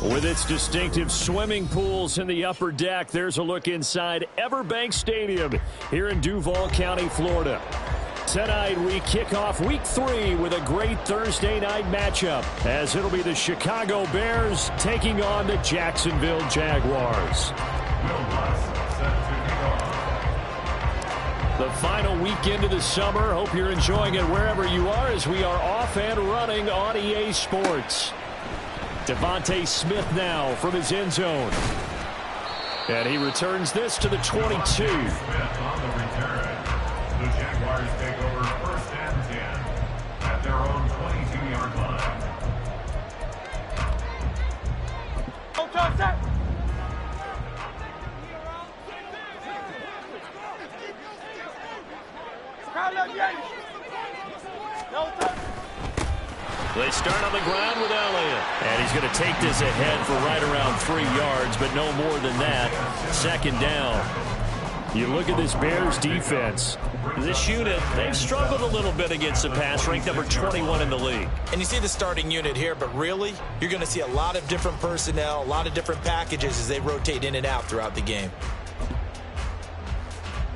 With its distinctive swimming pools in the upper deck, there's a look inside Everbank Stadium here in Duval County, Florida. Tonight, we kick off Week 3 with a great Thursday night matchup, as it'll be the Chicago Bears taking on the Jacksonville Jaguars. The final weekend of the summer. Hope you're enjoying it wherever you are, as we are off and running on EA Sports. Devontae Smith now from his end zone. And he returns this to the 22. The Jaguars take over 1st and 10 at their own 22-yard line. They start on the ground with Elliott. And he's going to take this ahead for right around 3 yards, but no more than that. 2nd down. You look at this Bears defense. This unit, they've struggled a little bit against the pass, ranked number 21 in the league. And you see the starting unit here, but really, you're going to see a lot of different personnel, a lot of different packages as they rotate in and out throughout the game.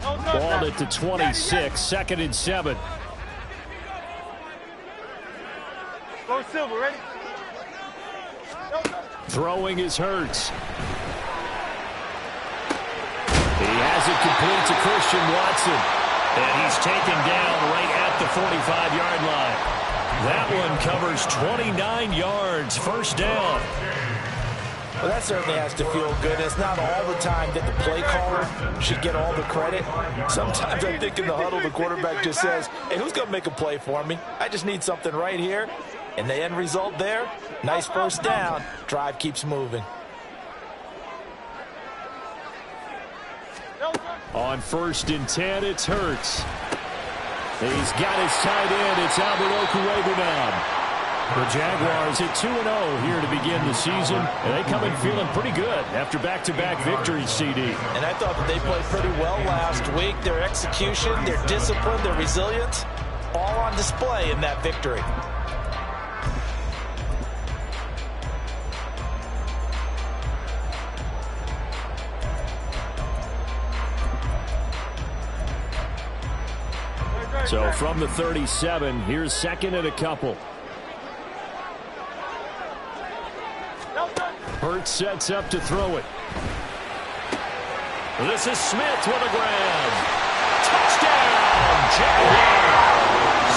Balled it to 26, 2nd and 7. Go Silver, ready? Throwing is Hurts. He has it complete to Christian Watson. And he's taken down right at the 45-yard line. That one covers 29 yards. 1st down. Well, that certainly has to feel good. It's not all the time that the play caller should get all the credit. Sometimes I think in the huddle, the quarterback just says, hey, who's going to make a play for me? I just need something right here. And the end result there, nice 1st down. Drive keeps moving. On 1st and 10, it's Hurts. He's got his tight end. It's Albert Okwuegbunam. The Jaguars at 2-0 here to begin the season. And they come in feeling pretty good after back-to-back victories, CD. And I thought that they played pretty well last week. Their execution, their discipline, their resilience, all on display in that victory. So from the 37, here's 2nd and a couple. Hurts sets up to throw it. This is Smith with a grab. Touchdown, Jaguars!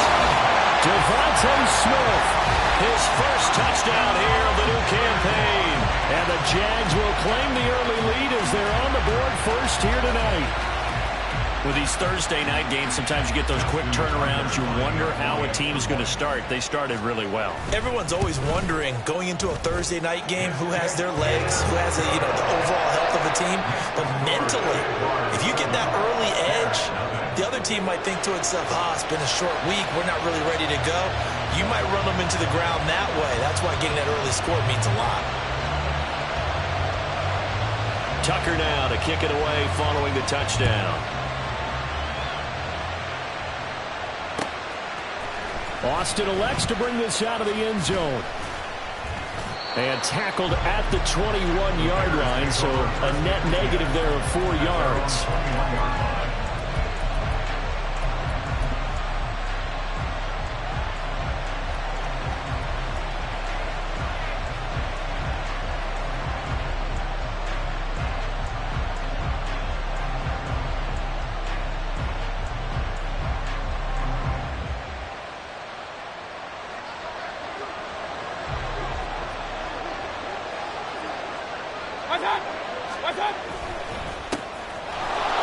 Devontae Smith, his 1st touchdown here of the new campaign. And the Jags will claim the early lead as they're on the board first here tonight. With these Thursday night games, sometimes you get those quick turnarounds. You wonder how a team is going to start. They started really well. Everyone's always wondering, going into a Thursday night game, who has their legs, who has the overall health of the team. But mentally, if you get that early edge, the other team might think to itself, it's been a short week, we're not really ready to go. You might run them into the ground that way. That's why getting that early score means a lot. Tucker now to kick it away following the touchdown. Austin elects to bring this out of the end zone. And tackled at the 21-yard line, so a net negative there of 4 yards.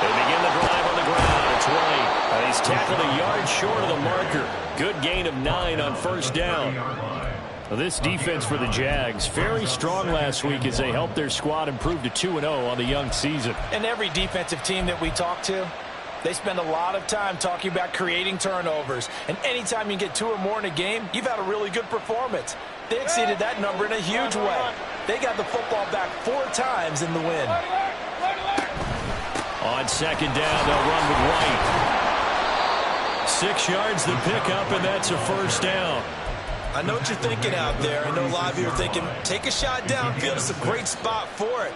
They begin the drive on the ground. It's White. He's tackled a yard short of the marker. Good gain of 9 on 1st down. Well, this defense for the Jags, very strong last week as they helped their squad improve to 2-0 on the young season. And every defensive team that we talk to, they spend a lot of time talking about creating turnovers. And anytime you get 2 or more in a game, you've had a really good performance. They exceeded that number in a huge way. They got the football back 4 times in the win. On 2nd down, they'll run with White. 6 yards the pickup, and that's a 1st down. I know what you're thinking out there. I know a lot of you are thinking, take a shot downfield. It's a great spot for it.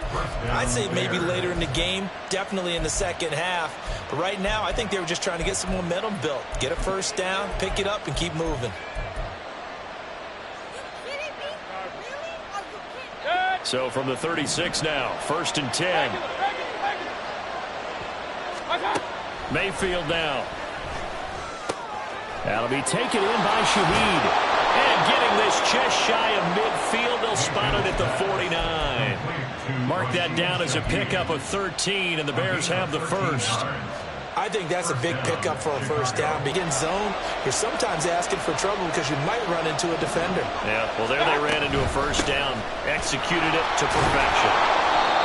I'd say maybe later in the game, definitely in the second half. But right now, I think they were just trying to get some momentum built. Get a first down, pick it up, and keep moving. So from the 36 now, 1st and 10. Mayfield now. That'll be taken in by Shaheed. And getting this just shy of midfield, they'll spot it at the 49. Mark that down as a pickup of 13, and the Bears have the first. I think that's a big pickup for a first down. Begin zone, you're sometimes asking for trouble because you might run into a defender. Yeah, well, there they ran into a first down. Executed it to perfection.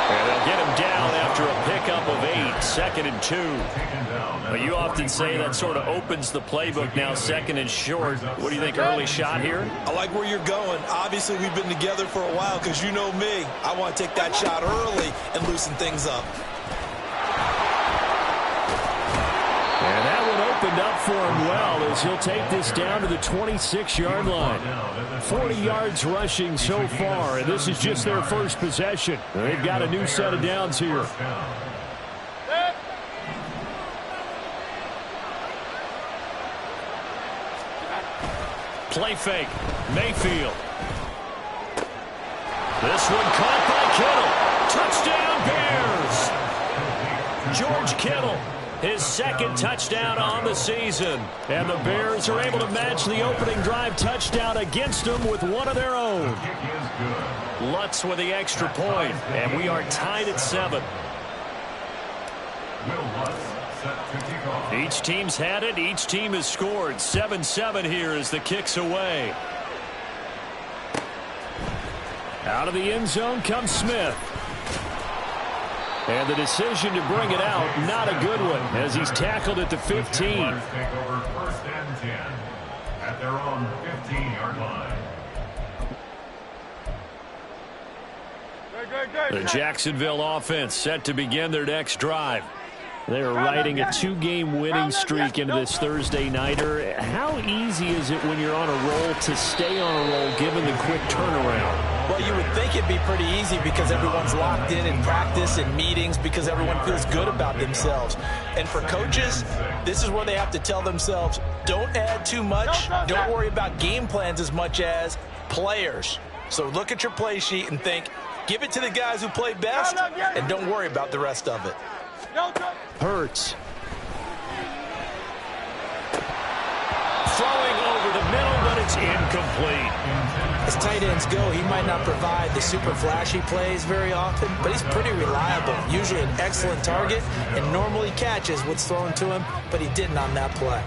And they'll get him down after a pickup of 8, 2nd and 2. But you often say that sort of opens the playbook now, 2nd and short. What do you think, early shot here? I like where you're going. Obviously, we've been together for a while because you know me. I want to take that shot early and loosen things up. And that one opened up for him well as he'll take this down to the 26-yard line. 40 yards rushing so far, and this is just their first possession. They've got a new set of downs here. Play fake. Mayfield. This one caught by Kittle. Touchdown, Bears. George Kittle. His 2nd touchdown on the season. And the Bears are able to match the opening drive touchdown against them with one of their own. Lutz with the extra point, and we are tied at 7. Each team's had it. Each team has scored. 7-7 here as the kick's away. Out of the end zone comes Smith. And the decision to bring it out, not a good one, as he's tackled at the 15. Take over 1st and 10 at their own 15-yard line. The Jacksonville offense set to begin their next drive. They're riding a 2-game winning streak into this Thursday nighter. How easy is it when you're on a roll to stay on a roll given the quick turnaround? Well, you would think it'd be pretty easy because everyone's locked in practice and meetings because everyone feels good about themselves. And for coaches, this is where they have to tell themselves, don't add too much. Don't worry about game plans as much as players. So look at your play sheet and think, give it to the guys who play best and don't worry about the rest of it. Hurts. Throwing over the middle, but it's incomplete. As tight ends go, he might not provide the super flashy plays very often, but he's pretty reliable. Usually an excellent target and normally catches what's thrown to him, but he didn't on that play.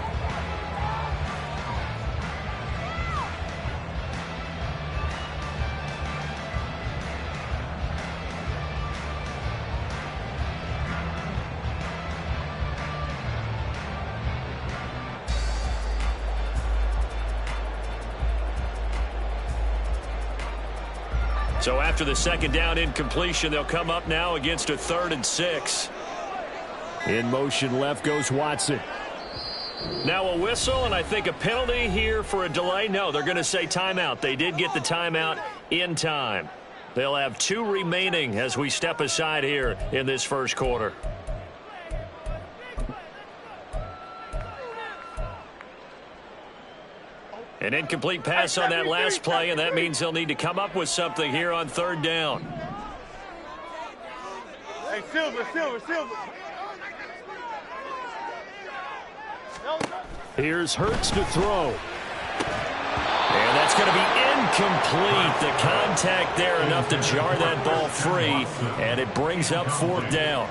So after the 2nd down incompletion, they'll come up now against a 3rd and 6. In motion left goes Watson. Now a whistle and I think a penalty here for a delay. No, they're going to say timeout. They did get the timeout in time. They'll have 2 remaining as we step aside here in this first quarter. An incomplete pass on that last play, and that means they'll need to come up with something here on 3rd down. Hey, Silver. Here's Hurts to throw. And that's going to be incomplete. The contact there enough to jar that ball free, and it brings up 4th down.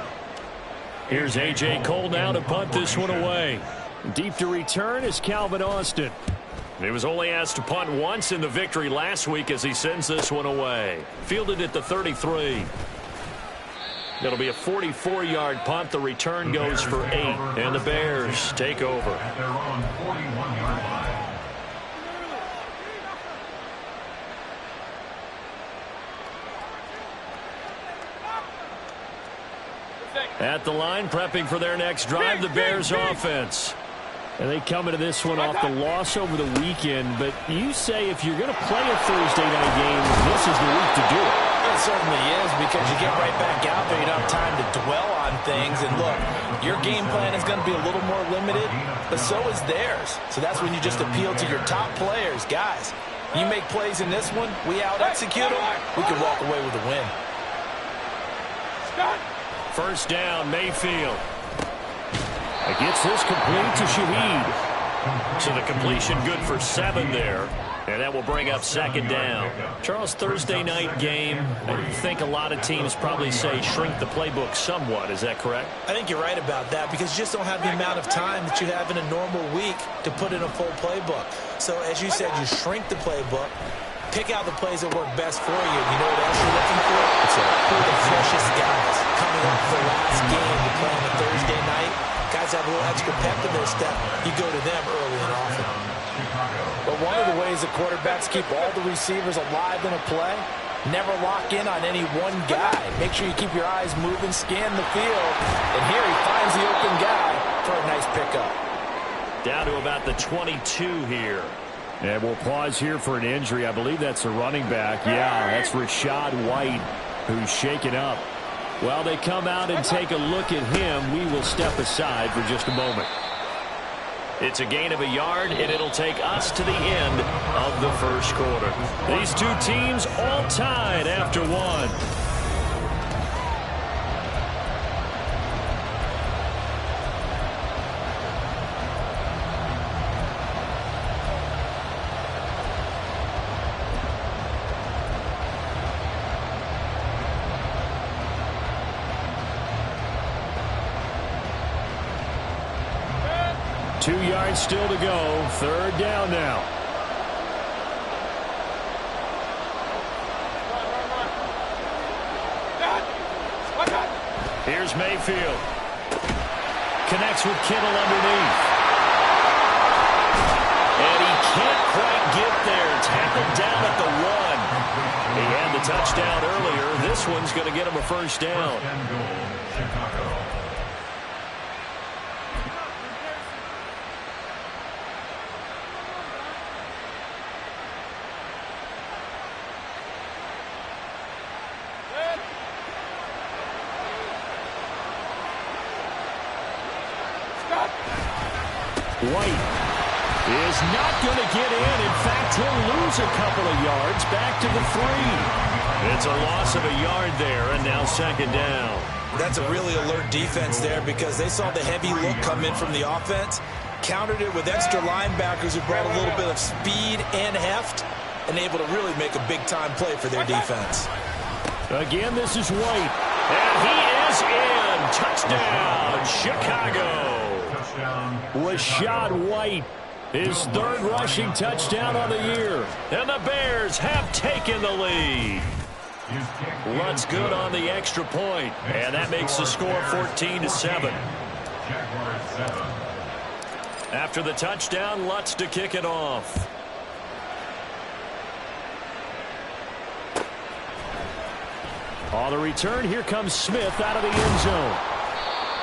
Here's A.J. Cole now to punt this one away. Deep to return is Calvin Austin. He was only asked to punt once in the victory last week as he sends this one away. Fielded at the 33. It'll be a 44-yard punt. The return goes for 8. And the Bears take over. At their own 41-yard line. At the line, prepping for their next drive, the Bears offense. And they come into this one off the loss over the weekend, but you say if you're going to play a Thursday night game, this is the week to do it. It certainly is, because you get right back out there. You don't have time to dwell on things. And look, your game plan is going to be a little more limited, but so is theirs. So that's when you just appeal to your top players. Guys, you make plays in this one, we out-execute them, we can walk away with a win. First down, Mayfield. It gets this complete to Shaheed. So the completion good for 7 there. And that will bring up second down. Charles, Thursday night game, I think a lot of teams probably say shrink the playbook somewhat. Is that correct? I think you're right about that, because you just don't have the amount of time that you have in a normal week to put in a full playbook. So as you said, you shrink the playbook, pick out the plays that work best for you. You know what else you're looking for? It's who are the freshest guys coming off the last game to play on a Thursday night. Guys have a little extra pep in their step. You go to them early and often. But one of the ways the quarterbacks keep all the receivers alive in a play, never lock in on any one guy. Make sure you keep your eyes moving, scan the field, and here he finds the open guy for a nice pickup. Down to about the 22 here. And we'll pause here for an injury. I believe that's a running back. Yeah, that's Rachaad White, who's shaken up. While they come out and take a look at him, we will step aside for just a moment. It's a gain of a yard, and it'll take us to the end of the first quarter. These two teams all tied after one. Still to go. Third down now. Here's Mayfield. Connects with Kittle underneath. And he can't quite get there. Tackled down at the 1. He had the touchdown earlier. This one's going to get him a first down. White is not going to get in. In fact, he'll lose a couple of yards back to the 3. It's a loss of a yard there, and now second down. That's a really alert defense there, because they saw the heavy look come in from the offense, countered it with extra linebackers who brought a little bit of speed and heft, and able to really make a big-time play for their defense. Again, this is White, and he is in. Touchdown, Chicago. Rachaad White, his 3rd rushing touchdown on the year. And the Bears have taken the lead. Lutz good on the extra point, and that makes the score 14-7. After the touchdown, Lutz to kick it off. On the return, here comes Smith out of the end zone.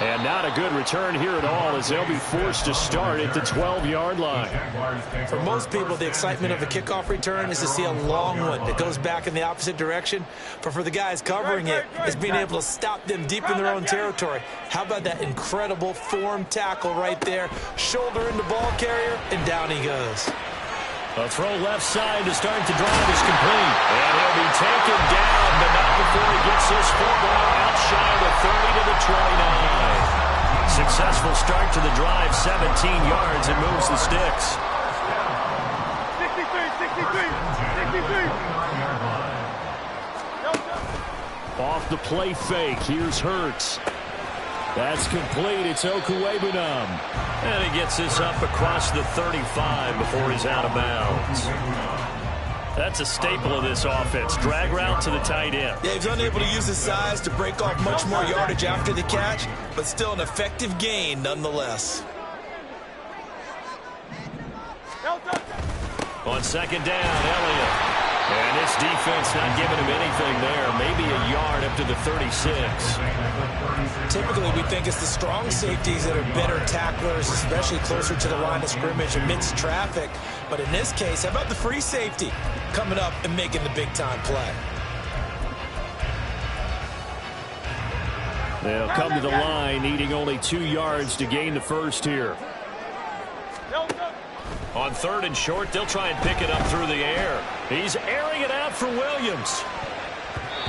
And not a good return here at all, as they'll be forced to start at the 12-yard line. For most people, the excitement of a kickoff return is to see a long one that goes back in the opposite direction. But for the guys covering it, it's being able to stop them deep in their own territory. How about that incredible form tackle right there? Shoulder into ball carrier, and down he goes. A throw left side to start the drive is complete. And he'll be taken down, but not before he gets his football out shy of the 30 to the 29. Successful start to the drive, 17 yards, and moves the sticks. 63. Off the play fake, here's Hurts. That's complete. It's Okuwebunam. And he gets this up across the 35 before he's out of bounds. That's a staple of this offense. Drag route to the tight end. Yeah, he's unable to use his size to break off much more yardage after the catch, but still an effective gain nonetheless. On second down, Elliott. And this defense not giving him anything there. Maybe a yard up to the 36. Typically, we think it's the strong safeties that are better tacklers, especially closer to the line of scrimmage amidst traffic. But in this case, how about the free safety coming up and making the big-time play? They'll come to the line, needing only 2 yards to gain the first here. On 3rd and short, they'll try and pick it up through the air. He's airing it out for Williams.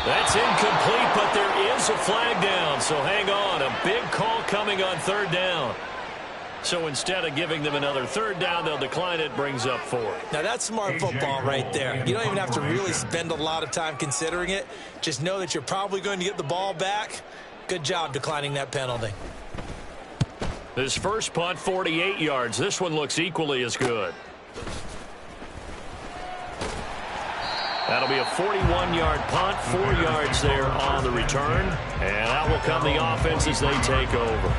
That's incomplete, but there is a flag down, so hang on. A big call coming on 3rd down. So instead of giving them another 3rd down, they'll decline it, brings up 4. Now, that's smart football right there. You don't even have to really spend a lot of time considering it. Just know that you're probably going to get the ball back. Good job declining that penalty. His first punt, 48 yards. This one looks equally as good. That'll be a 41-yard punt, 4 yards there on the return. And out will come the offense as they take over.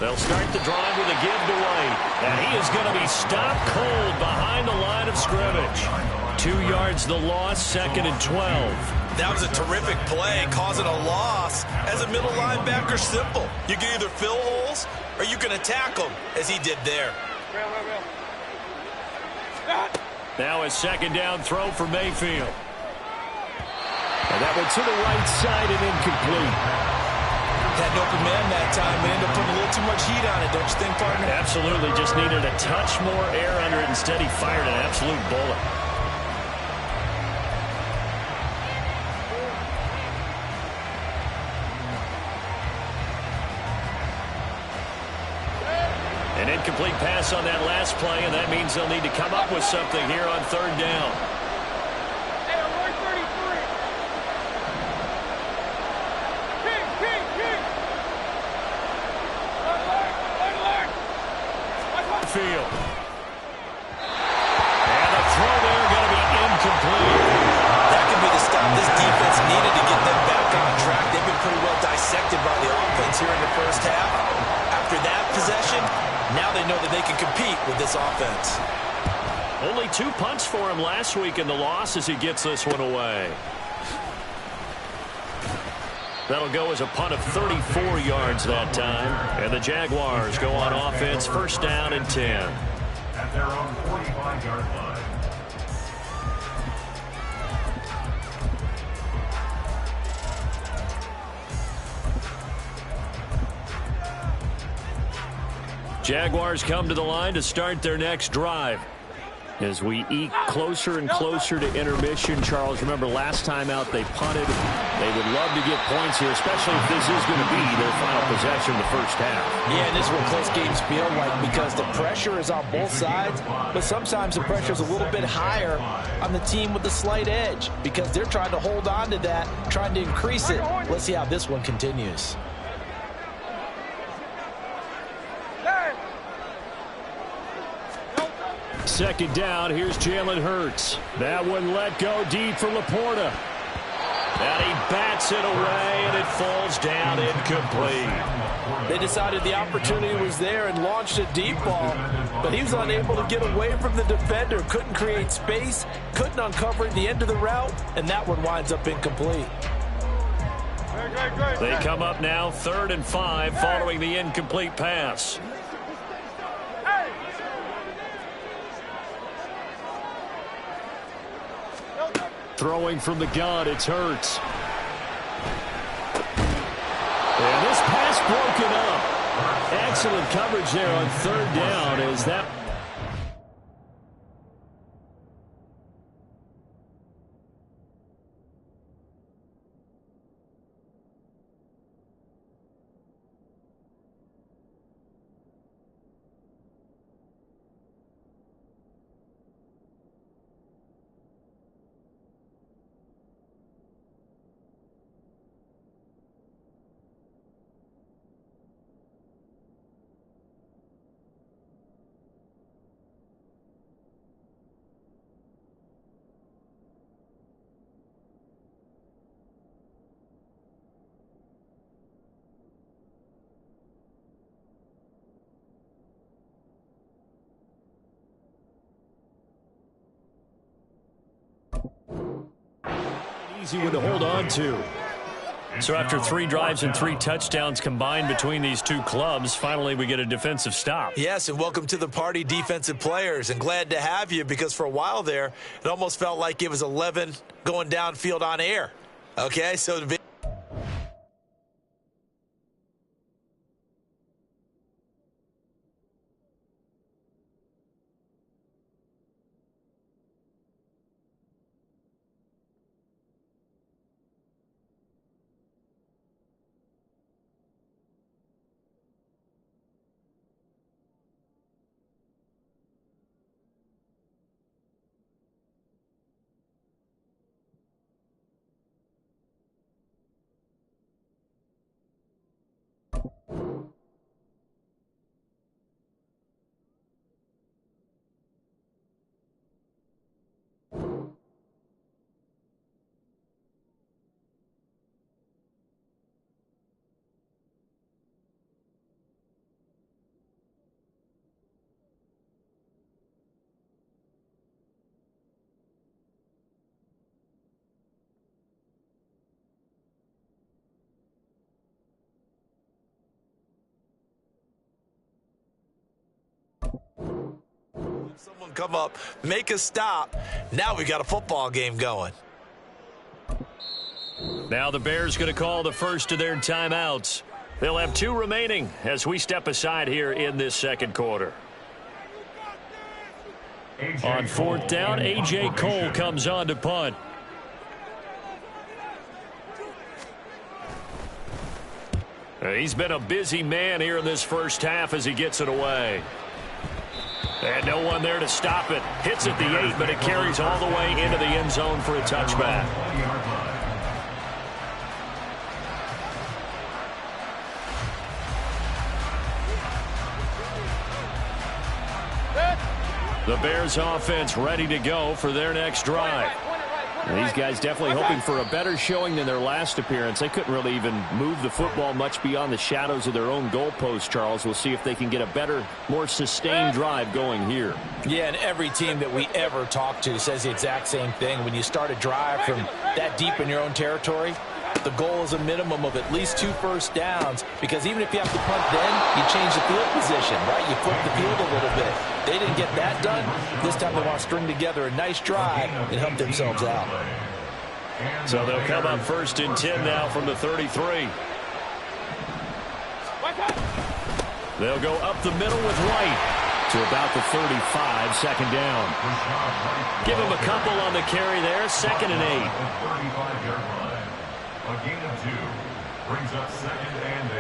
They'll start the drive with a give to White. And he is going to be stopped cold behind the line of scrimmage. 2 yards the loss, 2nd and 12. That was a terrific play, causing a loss. As a middle linebacker, simple. You can either fill holes or you can attack them, as he did there. Now a 2nd down throw for Mayfield. And that one to the right side and incomplete. Had an open man that time, but ended up putting a little too much heat on it, don't you think, partner? Absolutely. Just needed a touch more air under it. Instead, he fired an absolute bullet. An incomplete pass on that last play, and that means they'll need to come up with something here on 3rd down. Field. And a throw there going to be incomplete. That could be the stop this defense needed to get them back on track. They've been pretty well dissected by the offense here in the first half. After that possession, now they know that they can compete with this offense. Only 2 punts for him last week in the loss as he gets this one away. That'll go as a punt of 34 yards that time. And the Jaguars go on offense, 1st down and 10. At their own 45-yard line. Jaguars come to the line to start their next drive. As we eke closer and closer to intermission, Charles, remember last time out they punted. They would love to get points here, especially if this is going to be their final possession the first half. Yeah, and this is what close games feel like because the pressure is on both sides, but sometimes the pressure is a little bit higher on the team with the slight edge because they're trying to hold on to that, trying to increase it. Let's see how this one continues. Second down, here's Jalen Hurts. That one let go deep for Laporta. And he bats it away, and it falls down incomplete. They decided the opportunity was there and launched a deep ball, but he was unable to get away from the defender, couldn't create space, couldn't uncover the end of the route, and that one winds up incomplete. They come up now 3rd and 5 following the incomplete pass. Throwing from the gun, it's Hurts. And this pass broken up. Excellent coverage there on 3rd down as that... Easy one to hold on to. So after 3 drives and 3 touchdowns combined between these two clubs, finally we get a defensive stop. Yes, and welcome to the party, defensive players, and glad to have you, because for a while there, it almost felt like it was 11 going downfield on air. Okay, so someone come up, make a stop. Now we got a football game going. Now the Bears going to call the first of their timeouts. They'll have 2 remaining as we step aside here in this second quarter. On 4th down, A.J. Cole comes on to punt. He's been a busy man here in this first half as he gets it away. And no one there to stop it. Hits at the 8, but it carries all the way into the end zone for a touchback. The Bears offense ready to go for their next drive. These guys definitely hoping for a better showing than their last appearance. They couldn't really even move the football much beyond the shadows of their own goalpost, Charles. We'll see if they can get a better, more sustained drive going here. Yeah, and every team that we ever talk to says the exact same thing. When you start a drive from that deep in your own territory, the goal is a minimum of at least 2 first downs, because even if you have to punt then, you change the field position, right? You flip the field a little bit. They didn't get that done. This time they want to string together a nice drive and help themselves out. So they'll come up 1st and 10 now from the 33. They'll go up the middle with White to about the 35, 2nd down. Give him a couple on the carry there, 2nd and 8. A gain of 2 brings up 2nd and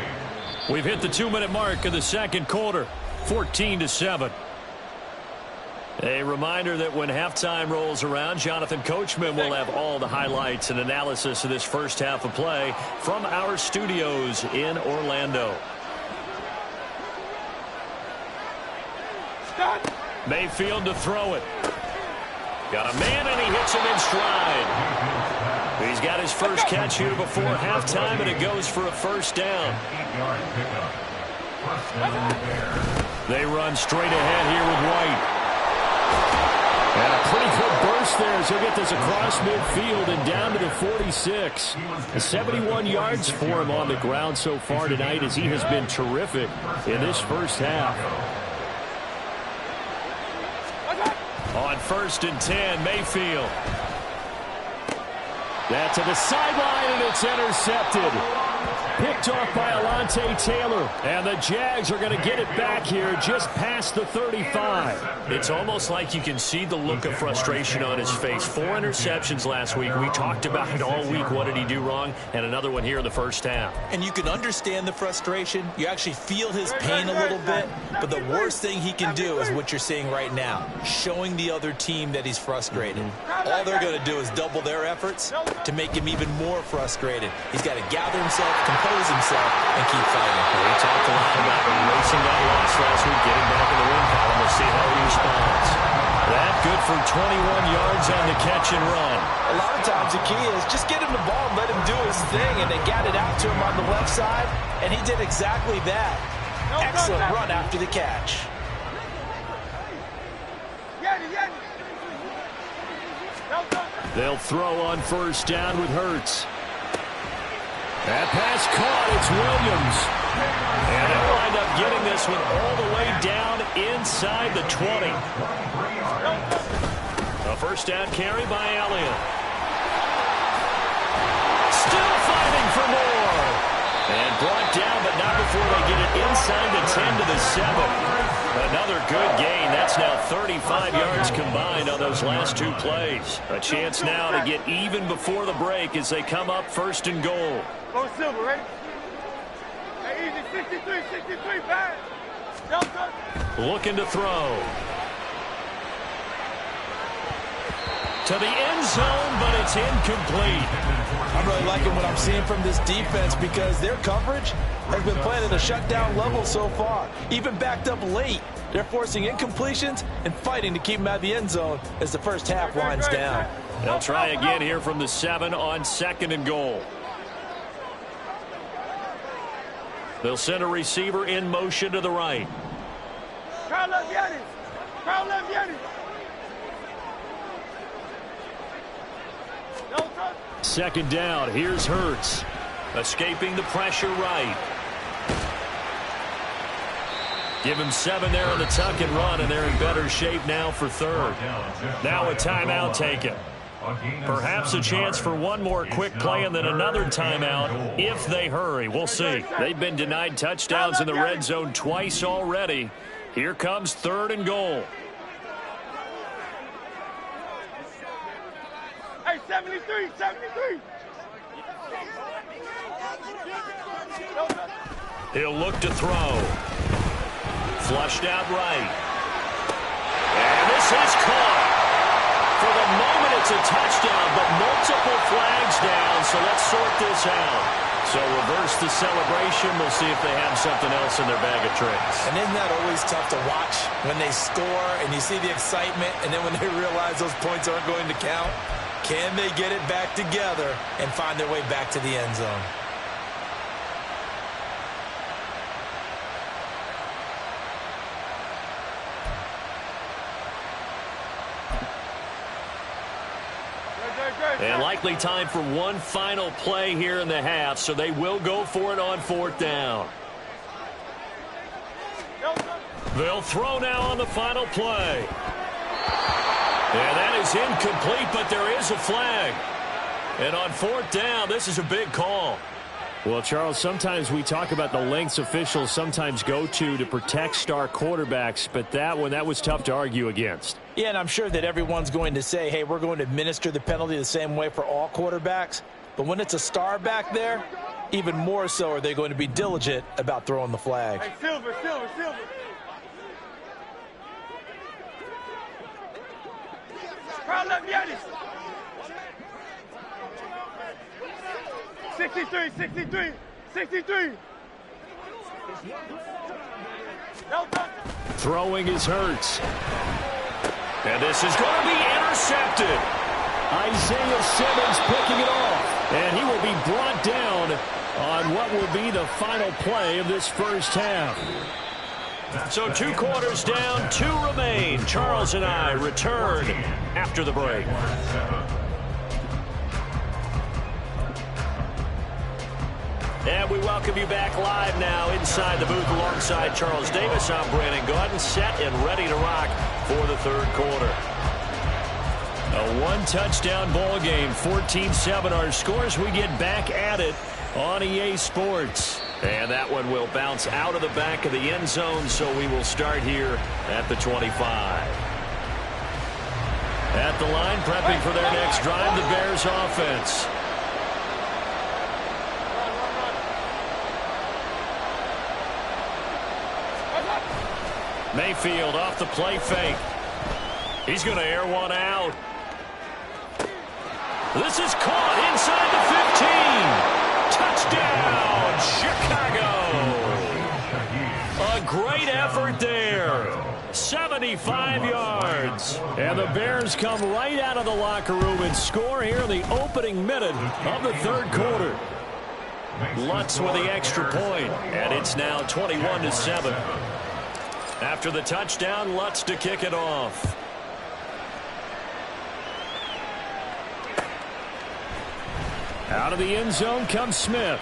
8. We've hit the 2-minute mark of the second quarter, 14-7. A reminder that when halftime rolls around, Jonathan Coachman will have all the highlights and analysis of this first half of play from our studios in Orlando. Mayfield to throw it. Got a man, and he hits him in stride. He's got his first catch here before halftime, and it goes for a 1st down. They run straight ahead here with White. And a pretty good burst there as he'll get this across midfield and down to the 46. 71 yards for him on the ground so far tonight, as he has been terrific in this first half. On 1st and 10, Mayfield. That to the sideline, and it's intercepted. Picked off by Alontae Taylor. And the Jags are going to get it back here just past the 35. It's almost like you can see the look of frustration on his face. 4 interceptions last week. We talked about it all week. What did he do wrong? And another one here in the first half. And you can understand the frustration. You actually feel his pain a little bit. But the worst thing he can do is what you're seeing right now, showing the other team that he's frustrated. All they're going to do is double their efforts to make him even more frustrated. He's got to gather himself, compose himself, and keep fighting. We talked a lot about erasing that loss last week, getting back in the win column. We'll see how he responds. That good for 21 yards on the catch and run. A lot of times the key is just get him the ball and let him do his thing, and they got it out to him on the left side, and he did exactly that. Excellent run after the catch. They'll throw on first down with Hurts. That pass caught. It's Williams. And they'll wind up getting this one all the way down inside the 20. A first down carry by Elliott. Still fighting for more. And brought down, but not before they get it inside the 10 to the 7. Another good gain. That's now 35 yards combined on those last two plays. A chance now to get even before the break as they come up first and goal. Go Silver, ready? Hey, easy, 63, back. Looking to throw. To the end zone, but it's incomplete. I'm really liking what I'm seeing from this defense because their coverage has been playing at a shutdown level so far. Even backed up late, they're forcing incompletions and fighting to keep them out of the end zone as the first half winds down. They'll try again here from the 7 on second and goal. They'll send a receiver in motion to the right. Carl left Yannis. Second down. Here's Hurts. Escaping the pressure right. Give him 7 there on the tuck and run, and they're in better shape now for third. Now a timeout taken. Perhaps a chance for one more quick play and then another timeout if they hurry. We'll see. They've been denied touchdowns in the red zone twice already. Here comes third and goal. Hey, 73. He'll look to throw. Flushed out right. And this is caught. For the moment, it's a touchdown, but multiple flags down, so let's sort this out. So reverse the celebration. We'll see if they have something else in their bag of tricks. And isn't that always tough to watch when they score and you see the excitement, and then when they realize those points aren't going to count? Can they get it back together and find their way back to the end zone? And likely time for one final play here in the half, so they will go for it on fourth down. They'll throw now on the final play. And that is incomplete, but there is a flag. And on fourth down, this is a big call. Well, Charles, sometimes we talk about the lengths officials sometimes go to protect star quarterbacks, but that one, that was tough to argue against. Yeah, and I'm sure that everyone's going to say, hey, we're going to administer the penalty the same way for all quarterbacks. But when it's a star back there, even more so are they going to be diligent about throwing the flag. Hey, Silver. Carl left Yannis. 63. Throwing is Hurts. And this is going to be intercepted. Isaiah Simmons picking it off. And he will be brought down on what will be the final play of this first half. So 2 quarters down, 2 remain. Charles and I return after the break. And we welcome you back live now inside the booth alongside Charles Davis. I'm Brandon Gaudin, set and ready to rock for the third quarter. A one-touchdown ball game, 14-7 our scores. We get back at it on EA Sports. And that one will bounce out of the back of the end zone, so we will start here at the 25. At the line, prepping for their next drive, the Bears offense. Mayfield off the play fake. He's going to air one out. This is caught inside the 15. Touchdown, Chicago. A great effort there. 75 yards. And the Bears come right out of the locker room and score here in the opening minute of the third quarter. Lutz with the extra point, and it's now 21-7. After the touchdown, Lutz to kick it off. Out of the end zone comes Smith.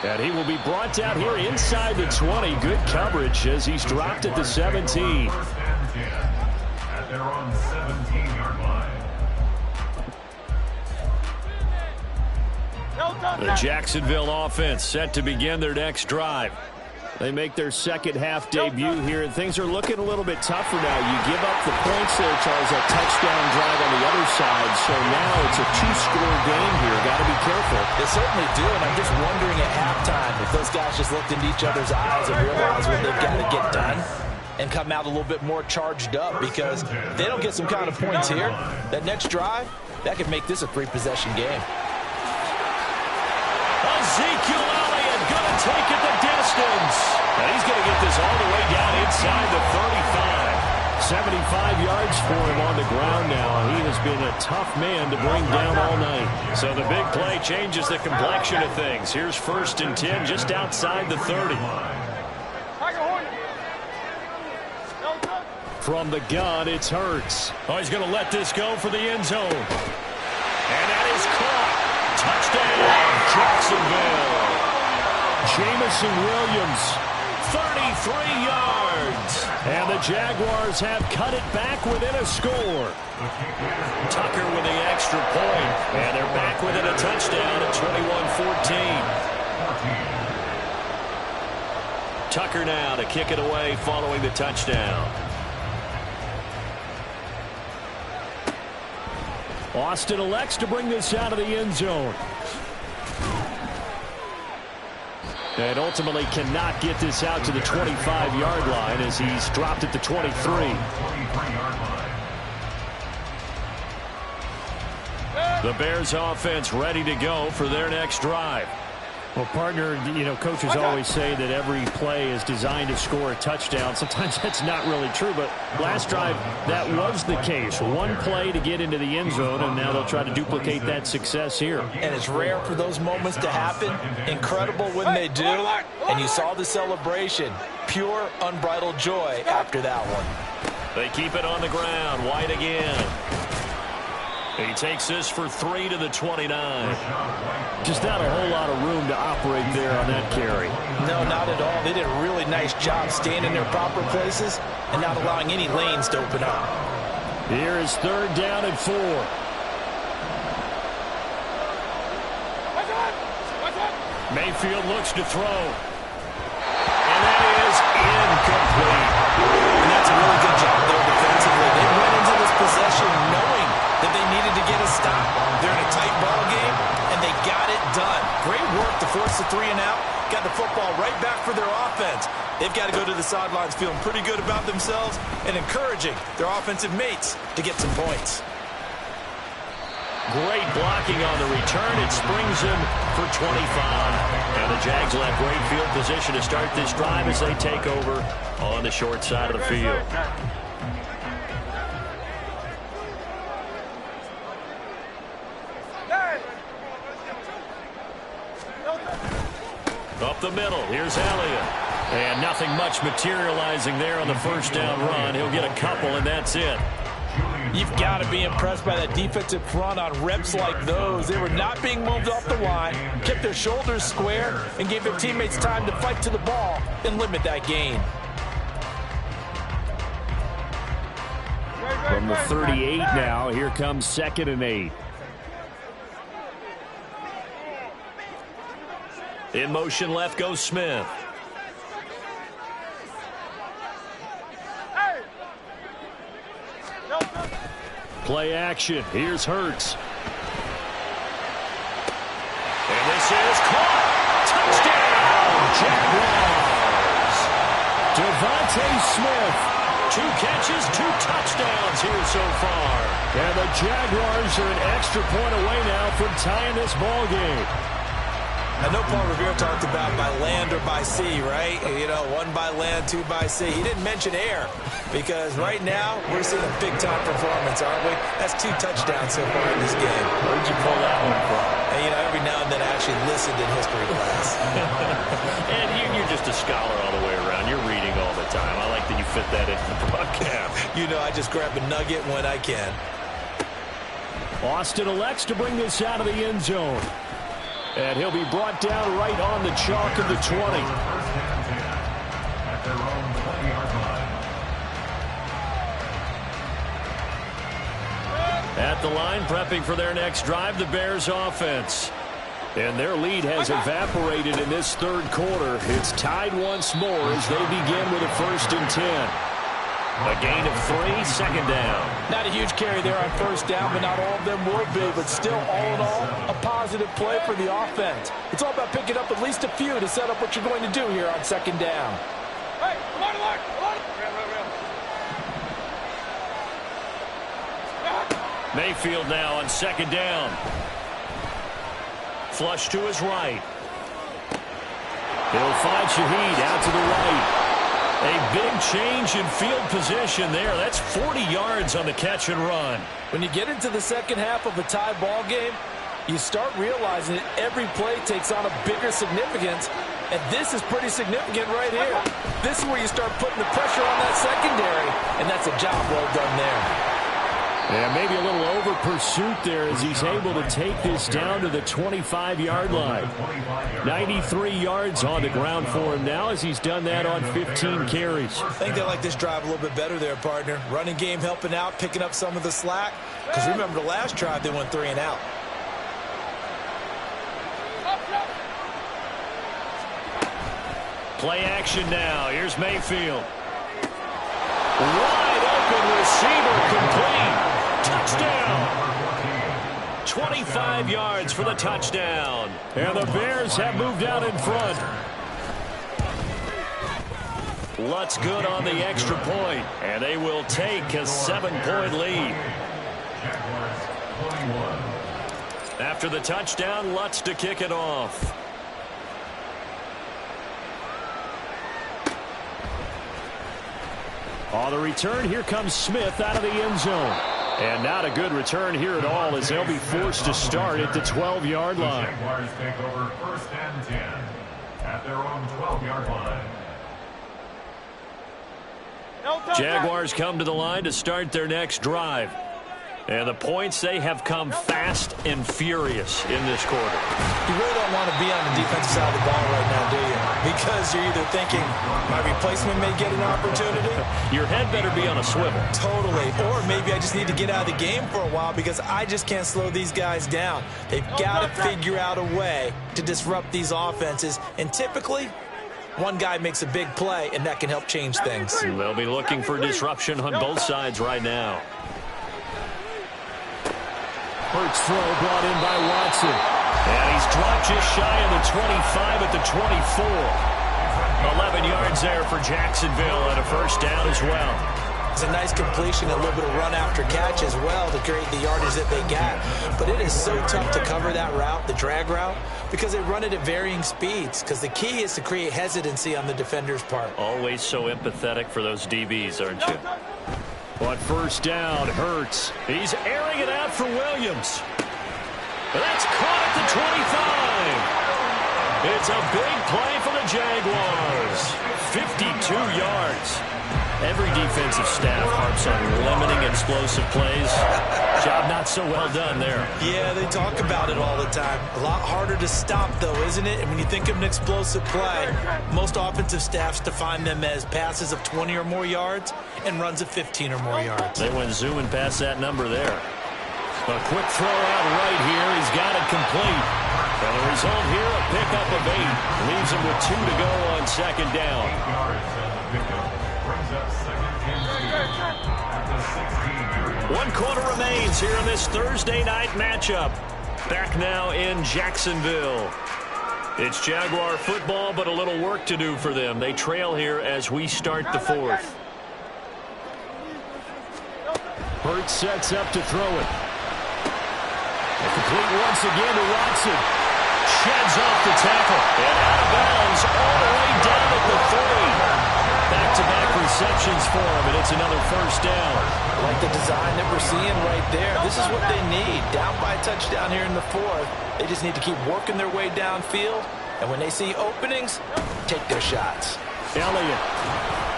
And he will be brought down here inside the 20. Good coverage as he's dropped at the 17. First and 10 at their own 17-yard line. The Jacksonville offense set to begin their next drive. They make their second half debut here, and things are looking a little bit tougher now. You give up the points there, Charles, that touchdown drive on the other side, so now it's a two-score game here. Got to be careful. They certainly do, and I'm just wondering at halftime if those guys just looked into each other's eyes and realized what they've got to get done and come out a little bit more charged up, because if they don't get some kind of points here, that next drive, that could make this a three-possession game. Ezekiel Elliott going to take it the distance. And he's going to get this all the way down inside the 35. 75 yards for him on the ground now. He has been a tough man to bring down all night. So the big play changes the complexion of things. Here's 1st and 10 just outside the 30. From the gun, it's Hurts. Oh, he's going to let this go for the end zone. And that is caught. Touchdown, Jacksonville. Jamison Williams, 33 yards. And the Jaguars have cut it back within a score. Tucker with the extra point. And they're back within a touchdown at 21-14. Tucker now to kick it away following the touchdown. Austin elects to bring this out of the end zone. And ultimately cannot get this out to the 25-yard line as he's dropped at the 23. The Bears offense ready to go for their next drive. Well, partner, you know, coaches always say that every play is designed to score a touchdown. Sometimes that's not really true, but last drive, that was the case. One play to get into the end zone, and now they'll try to duplicate that success here. And it's rare for those moments to happen. Incredible when they do. And you saw the celebration. Pure, unbridled joy after that one. They keep it on the ground. White again. He takes this for 3 to the 29. Just not a whole lot of room to operate there on that carry. No, not at all. They did a really nice job staying in their proper places and not allowing any lanes to open up. Here is 3rd down and 4. Mayfield looks to throw. And that is incomplete. And that's a really good job there defensively. They went into this possession knowing that they needed to get a stop. They're in a tight ball game, and they got it done. Great work to force the 3 and out. Got the football right back for their offense. They've got to go to the sidelines feeling pretty good about themselves and encouraging their offensive mates to get some points. Great blocking on the return. It springs him for 25. And the Jags will have great field position to start this drive as they take over on the short side of the field. Up the middle, here's Elliott. And nothing much materializing there on the 1st down run. He'll get a couple, and that's it. You've got to be impressed by that defensive front on reps like those. They were not being moved off the line, kept their shoulders square, and gave their teammates time to fight to the ball and limit that gain. From the 38 now, here comes 2nd and 8. In motion left goes Smith. Play action. Here's Hurts. And this is caught. Touchdown, Jaguars. Devontae Smith. 2 catches, 2 touchdowns here so far. And the Jaguars are an extra point away now from tying this ball game. I know Paul Revere talked about by land or by sea, right? You know, 1 by land, 2 by sea. He didn't mention air because right now we're seeing a big-time performance, aren't we? That's 2 touchdowns so far in this game. Where'd you pull that one from? And, you know, every now and then I actually listened in history class. And you're just a scholar all the way around. You're reading all the time. I like that you fit that into the broadcast. You know, I just grab a nugget when I can. Austin elects to bring this out of the end zone. And he'll be brought down right on the chalk of the 20. First and 10 at their own 20-yard line. At the line, prepping for their next drive, the Bears offense. And their lead has evaporated in this third quarter. It's tied once more as they begin with a 1st and 10. A gain of 3, second down. Not a huge carry there on first down, but not all of them will be. But still, all in all, a positive play for the offense. It's all about picking up at least a few to set up what you're going to do here on second down. Hey, come on, come on. Mayfield now on second down. Flush to his right. He'll find Shaheed out to the right. A big change in field position there. That's 40 yards on the catch and run. When you get into the second half of a tie ball game, you start realizing that every play takes on a bigger significance, and this is pretty significant right here. This is where you start putting the pressure on that secondary, and that's a job well done there. Yeah, maybe a little over pursuit there as he's able to take this down to the 25-yard line. 93 yards on the ground for him now as he's done that on 15 carries. I think they like this drive a little bit better there, partner. Running game helping out, picking up some of the slack. Because remember the last drive, they went 3 and out. Play action now. Here's Mayfield. Wide open receiver complete. Touchdown. 25 yards for the touchdown. And the Bears have moved out in front. Lutz good on the extra point. And they will take a 7-point lead. After the touchdown, Lutz to kick it off. On the return, here comes Smith out of the end zone. And not a good return here at all as they'll be forced to start at the 12-yard line. Jaguars take over 1st and 10 at their own 12-yard line. Jaguars come to the line to start their next drive. And the points, they have come fast and furious in this quarter. You really don't want to be on the defensive side of the ball right now, do you? Because you're either thinking, my replacement may get an opportunity. Your head better be on a swivel. Totally. Or maybe I just need to get out of the game for a while because I just can't slow these guys down. They've got to figure out a way to disrupt these offenses. And typically, one guy makes a big play, and that can help change things. They'll be looking for disruption on both sides right now. Hurts throw brought in by Watson. And he's dropped just shy of the 25 at the 24. 11 yards there for Jacksonville and a first down as well. It's a nice completion, a little bit of run after catch as well to create the yardage that they got. But it is so tough to cover that route, the drag route, because they run it at varying speeds. Because the key is to create hesitancy on the defender's part. Always so empathetic for those DBs, aren't you? On first down, Hurts. He's airing it out for Williams. That's caught at the 25. It's a big play for the Jaguars. 52 yards. Every defensive staff harps on limiting explosive plays. Job not so well done there. Yeah, they talk about it all the time. A lot harder to stop, though, isn't it? And when you think of an explosive play, most offensive staffs define them as passes of 20 or more yards and runs of 15 or more yards. They went zooming past that number there. A quick throw out right here. He's got it complete. And the result here, a pickup of 8. Leaves him with 2 to go on second down. 8 yards on the pickup. Brings up 2nd and 2 at the 16-yard line. 1 quarter remains here in this Thursday night matchup. Back now in Jacksonville. It's Jaguar football, but a little work to do for them. They trail here as we start the 4th. Hurts sets up to throw it. Complete once again to Watson. Sheds off the tackle. And out of bounds all the way down at the 3. Back-to-back receptions for him, and it's another first down. Like the design that we're seeing right there. This is what they need. Down by a touchdown here in the 4th. They just need to keep working their way downfield. And when they see openings, take their shots. Elliott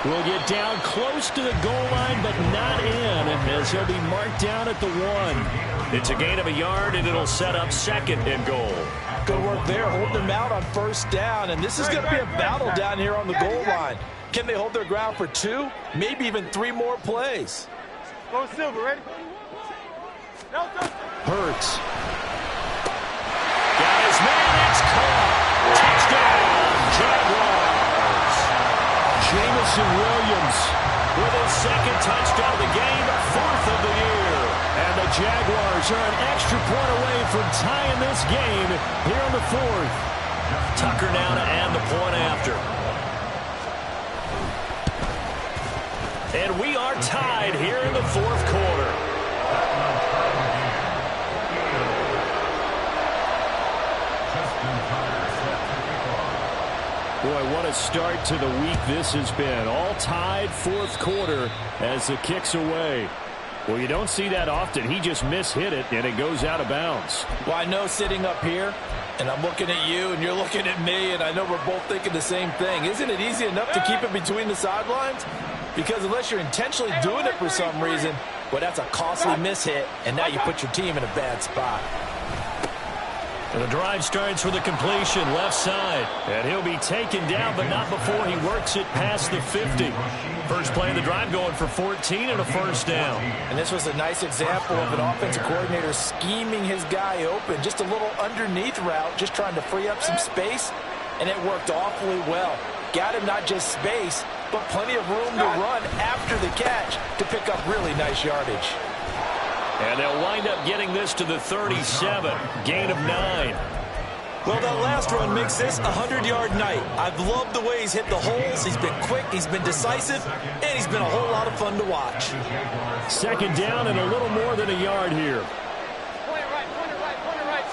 Will get down close to the goal line, but not in, and as he'll be marked down at the 1. It's a gain of a yard, and it'll set up 2nd and goal. Good work there, holding them out on 1st down, and this is going to be a battle down here on the goal line. Can they hold their ground for 2, maybe even 3 more plays? Go Silver, ready? Hurts. Got his man, it's caught. Touchdown, Jaguars. Jamison Williams with his 2nd touchdown of the game, 4th of the year. And the Jaguars are an extra point away from tying this game here in the 4th. Tucker now to add the point after. And we are tied here in the 4th quarter. Boy, what a start to the week this has been. All tied, 4th quarter as the kick's away. Well, you don't see that often. He just mishit it, and it goes out of bounds. Well, I know sitting up here, and I'm looking at you, and you're looking at me, and I know we're both thinking the same thing. Isn't it easy enough to keep it between the sidelines? Because unless you're intentionally doing it for some reason, well, that's a costly mishit, and now you put your team in a bad spot. And the drive starts with a completion left side. And he'll be taken down, but not before he works it past the 50. First play of the drive going for 14 and a 1st down. And this was a nice example of an offensive coordinator scheming his guy open. Just a little underneath route, just trying to free up some space, and it worked awfully well. Got him not just space, but plenty of room to run after the catch to pick up really nice yardage. And they'll wind up getting this to the 37. Gain of 9. Well, that last run makes this a 100-yard night. I've loved the way he's hit the holes. He's been quick, he's been decisive, and he's been a whole lot of fun to watch. 2nd down and a little more than a yard here. Point it right.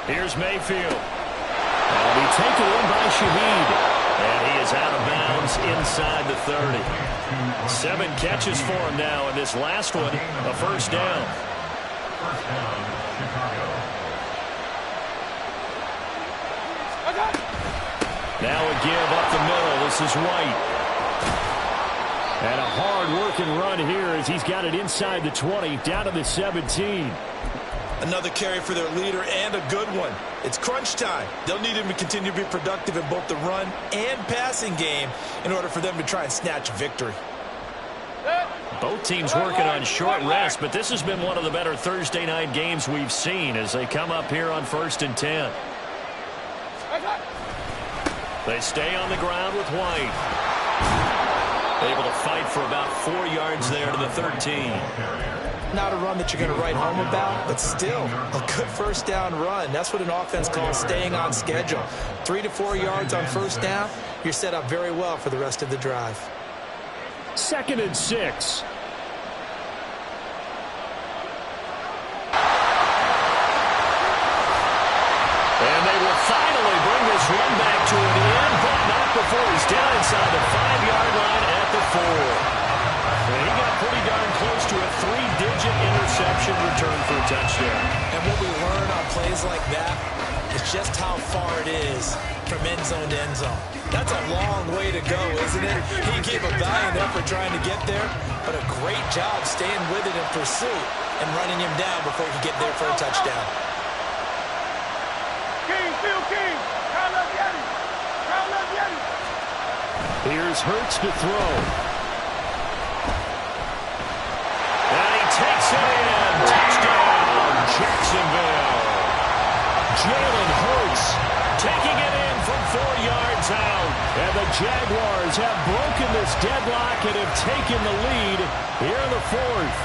Here's Mayfield. That'll be taken in by Shaheed. And he is out of bounds inside the 30. 7 catches for him now, and this last one, a 1st down. First down, Chicago. Now a give up the middle. This is White. And a hard-working run here as he's got it inside the 20, down to the 17. Another carry for their leader, and a good one. It's crunch time. They'll need him to continue to be productive in both the run and passing game in order for them to try and snatch a victory. Both teams working on short rest, but this has been one of the better Thursday night games we've seen as they come up here on 1st and 10. They stay on the ground with White. Able to fight for about 4 yards there to the 13. Not a run that you're going to write home about, but still a good 1st down run. That's what an offense calls staying on schedule. 3 to 4 yards on 1st down, you're set up very well for the rest of the drive. 2nd and 6. And they will finally bring this run back to an end, but not before he's down inside the 5-yard line at the 4. And he got pretty darn close to a 3-digit interception return for a touchdown. And what we learn on plays like that is just how far it is from end zone to end zone. That's a long way to go, isn't it? He gave a valiant effort trying to get there, but a great job staying with it in pursuit and running him down before he could get there for a touchdown. Here's Hurts to throw. And he takes it in. Touchdown, Jacksonville. Jalen Hurts taking it in from 4 yards out. And the Jaguars have broken this deadlock and have taken the lead here in the 4th.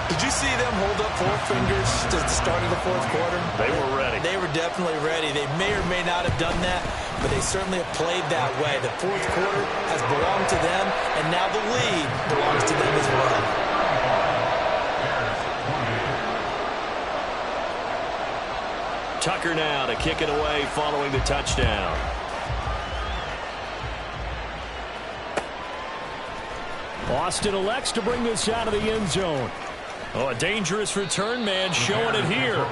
Did you see them hold up 4 fingers to the start of the 4th quarter? They were ready. They were definitely ready. They may or may not have done that, but they certainly have played that way. The 4th quarter has belonged to them, and now the lead belongs to them as well. Tucker now to kick it away following the touchdown. Austin elects to bring this out of the end zone. Oh, a dangerous return man showing it here.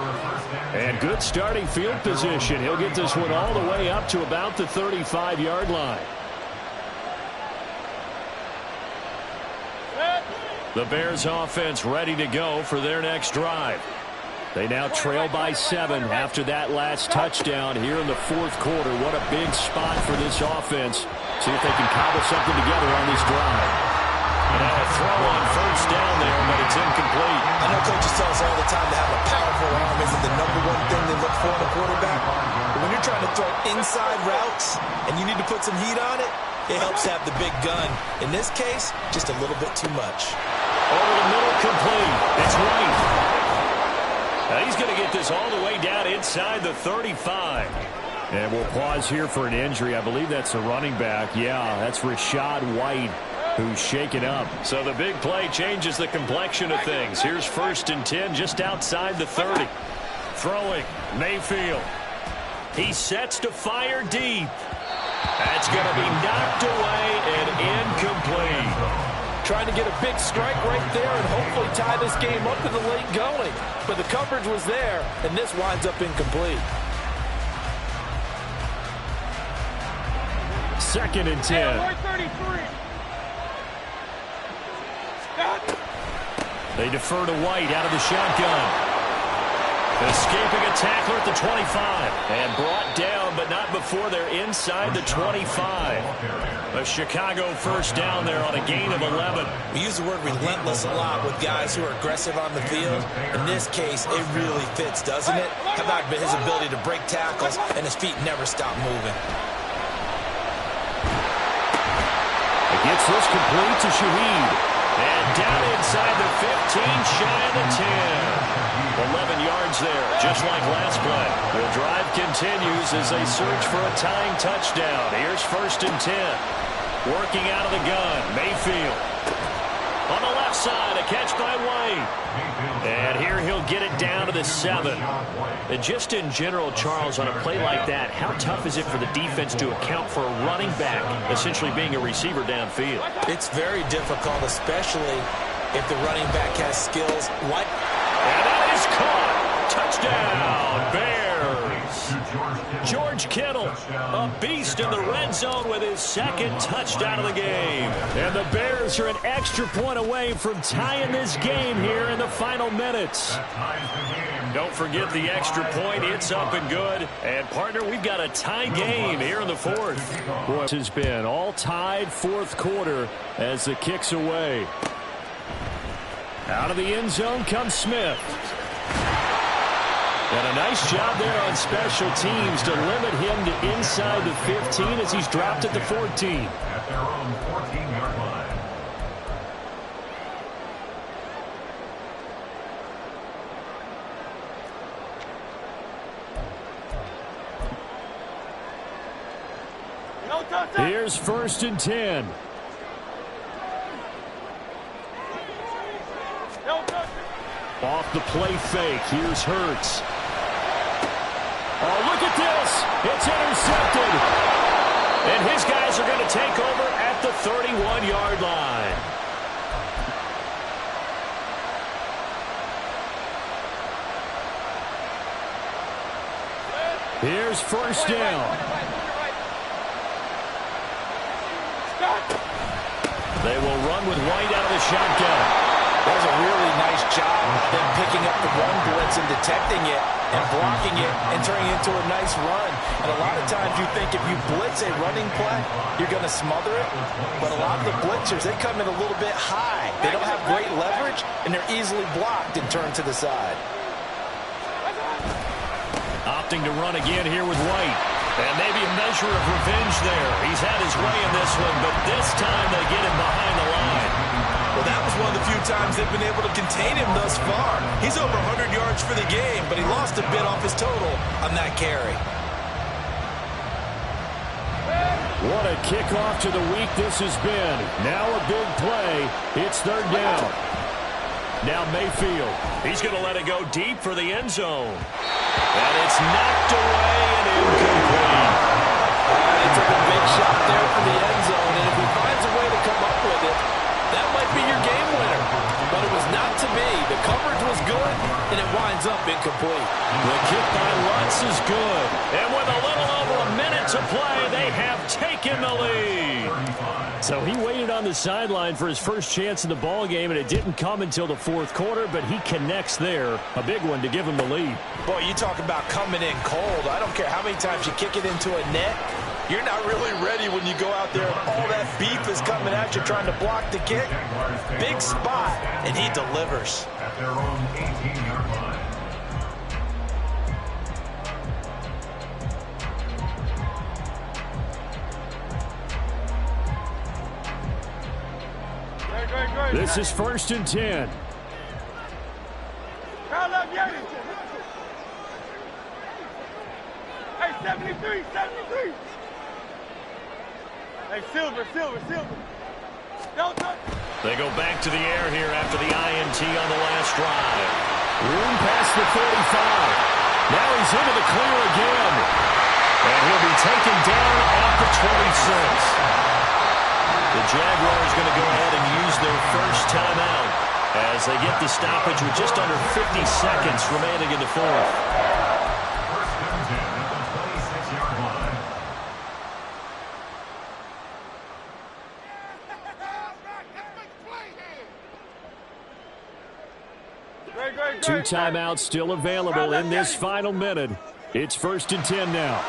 And good starting field position. He'll get this one all the way up to about the 35-yard line. The Bears offense ready to go for their next drive. They now trail by 7 after that last touchdown here in the fourth quarter. What a big spot for this offense. See if they can cobble something together on this drive. And a throw on first down there, but it's incomplete. I know coaches tell us all the time to have a powerful arm isn't the number one thing they look for in a quarterback. But when you're trying to throw inside routes and you need to put some heat on it, it helps to have the big gun. In this case, just a little bit too much. Over the middle, complete. It's right. Now he's going to get this all the way down inside the 35. And we'll pause here for an injury. I believe that's a running back. Yeah, that's Rachaad White, who's shaken up. So the big play changes the complexion of things. Here's 1st and 10 just outside the 30. Throwing, Mayfield. He sets to fire deep. That's going to be knocked away and incomplete. Trying to get a big strike right there and hopefully tie this game up in the late going. But the coverage was there, and this winds up incomplete. 2nd and 10. They defer to White out of the shotgun. Escaping a tackler at the 25. And brought down, but not before they're inside the 25. A Chicago first down there on a gain of 11. We use the word relentless a lot with guys who are aggressive on the field. In this case, it really fits, doesn't it? How about his ability to break tackles and his feet never stop moving? It gets this complete to Shaheed. And down inside the 15, shy of the 10. 11 yards there, just like last play. The drive continues as they search for a tying touchdown. Here's 1st and 10. Working out of the gun, Mayfield. On the left side, a catch by White. And here he'll get it down to the 7. And just in general, Charles, on a play like that, how tough is it for the defense to account for a running back essentially being a receiver downfield? It's very difficult, especially if the running back has skills like... And that is caught. Touchdown, Bears. George Kittle, a beast in the red zone with his 2nd touchdown of the game. And the Bears are an extra point away from tying this game here in the final minutes. Don't forget the extra point. It's up and good. And, partner, we've got a tie game here in the 4th. Boy, this has been all tied 4th quarter as the kick's away. Out of the end zone comes Smith. And a nice job there on special teams to limit him to inside the 15 as he's dropped at the 14. At their own 14-yard line. Here's 1st and 10. Off the play fake. Here's Hurts. Oh, look at this. It's intercepted. And his guys are going to take over at the 31-yard line. Here's 1st down. They will run with White out of the shotgun. That was a really nice job, them picking up the run blitz and detecting it and blocking it and turning it into a nice run. And a lot of times you think if you blitz a running play, you're going to smother it. But a lot of the blitzers, they come in a little bit high. They don't have great leverage, and they're easily blocked and turned to the side. Opting to run again here with White. And maybe a measure of revenge there. He's had his way in this one, but this time they get him behind the line. Well, that was one of the few times they've been able to contain him thus far. He's over 100 yards for the game, but he lost a bit off his total on that carry. What a kickoff to the week this has been. Now a big play. It's 3rd down. Now Mayfield. He's going to let it go deep for the end zone. And it's knocked away and incomplete. They took a big shot there for the end zone, and if he finds a way to come up with it, that might be your game winner. But it was not to be. The coverage was good, and it winds up incomplete. The kick by Lutz is good. And with a little over a minute to play, they have taken the lead. So he waited on the sideline for his first chance in the ball game, and it didn't come until the fourth quarter, but he connects there. A big one to give him the lead. Boy, you talk about coming in cold. I don't care how many times you kick it into a net. You're not really ready when you go out there and all that beef is coming at you trying to block the kick. Big spot, and he delivers. At their own 18-yard line. This is 1st and 10. Hey, 73, 73. Hey, silver. They go back to the air here after the INT on the last drive. Room past the 45. Now he's into the clear again. And he'll be taken down at the 26. The Jaguars going to go ahead and use their first timeout as they get the stoppage with just under 50 seconds remaining in the fourth. First and 10 at the 26-yard line. Great. 2 timeouts still available in this final minute. It's 1st and 10 now.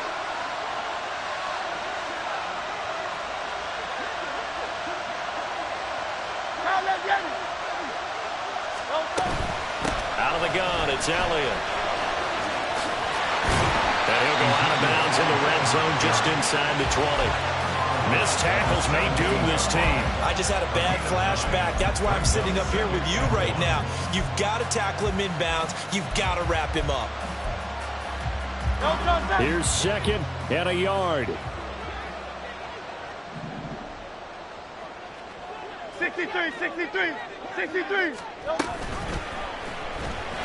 Out of the gun, it's Elliott. And he'll go out of bounds in the red zone just inside the 20. Missed tackles may doom this team. I just had a bad flashback. That's why I'm sitting up here with you right now. You've got to tackle him inbounds. You've got to wrap him up. Here's 2nd and a yard. 63.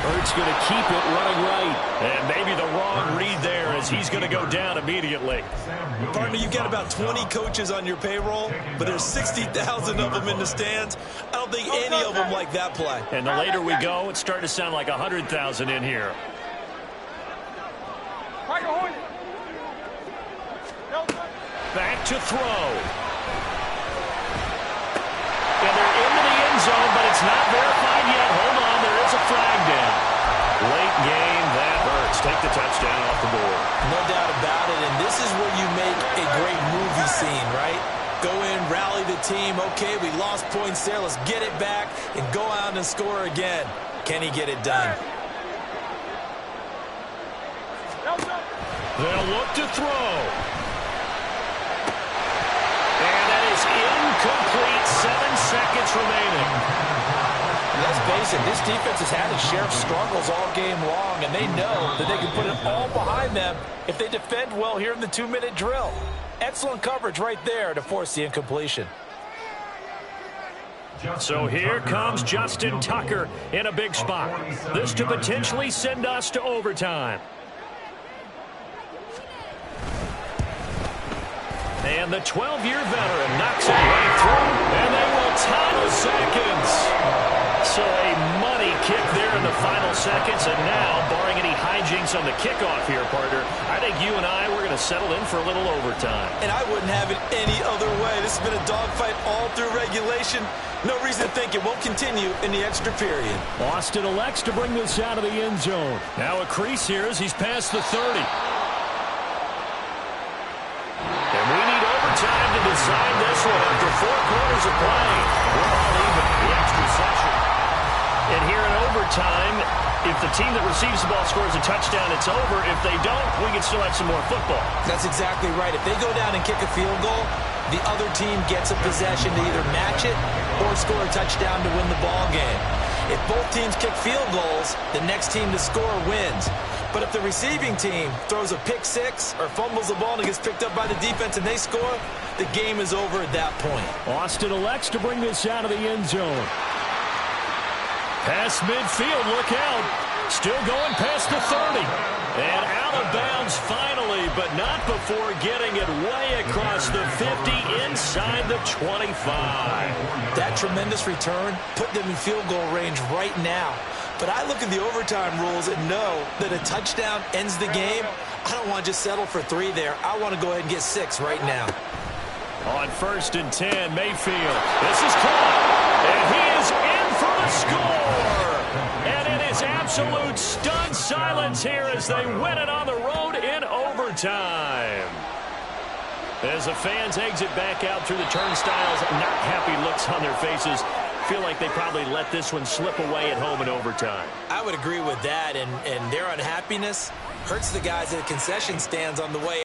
Hurts going to keep it running right. And maybe the wrong read there as he's going to go down immediately. Partner, you've got about 20 coaches on your payroll, but there's 60,000 of them in the stands. I don't think any of them like that play. And the later we go, it's starting to sound like 100,000 in here. Back to throw. And they're into the end zone, but it's not verified yet. Hold on, there is a flag down. Late game, that hurts. Take the touchdown off the board. No doubt about it, and this is where you make a great movie scene, right? Go in, rally the team. Okay, we lost points there. Let's get it back and go out and score again. Can he get it done? They'll look to throw. And that is incomplete. 7 seconds remaining. Let's face it, this defense has had its share of struggles all game long, and they know that they can put it all behind them if they defend well here in the 2-minute drill. Excellent coverage right there to force the incompletion. So here comes Justin Tucker in a big spot. This to potentially send us to overtime. And the 12-year veteran knocks it right through, and they will tie the seconds. So a money kick there in the final seconds, and now, barring any hijinks on the kickoff here, partner, I think you and I, we're going to settle in for a little overtime. And I wouldn't have it any other way. This has been a dogfight all through regulation. No reason to think it won't continue in the extra period. Austin elects to bring this out of the end zone. Now a crease here as he's past the 30. And we need overtime to decide this one after 4 quarters of play. We're all even the extra session. And here in overtime, if the team that receives the ball scores a touchdown, it's over. If they don't, we can still have some more football. That's exactly right. If they go down and kick a field goal, the other team gets a possession to either match it or score a touchdown to win the ball game. If both teams kick field goals, the next team to score wins. But if the receiving team throws a pick six or fumbles the ball and it gets picked up by the defense and they score, the game is over at that point. Austin elects to bring this out of the end zone. Past midfield, look out. Still going past the 30. And out of bounds finally, but not before getting it way across the 50 inside the 25. That tremendous return put them in field goal range right now. But I look at the overtime rules and know that a touchdown ends the game. I don't want to just settle for 3 there. I want to go ahead and get 6 right now. On 1st and 10, Mayfield. This is caught, and he is in for the score. And it is absolute stunned silence here as they win it on the road in overtime. As the fans exit back out through the turnstiles, not happy looks on their faces. Feel like they probably let this one slip away at home in overtime. I would agree with that, and their unhappiness hurts the guys at the concession stands on the way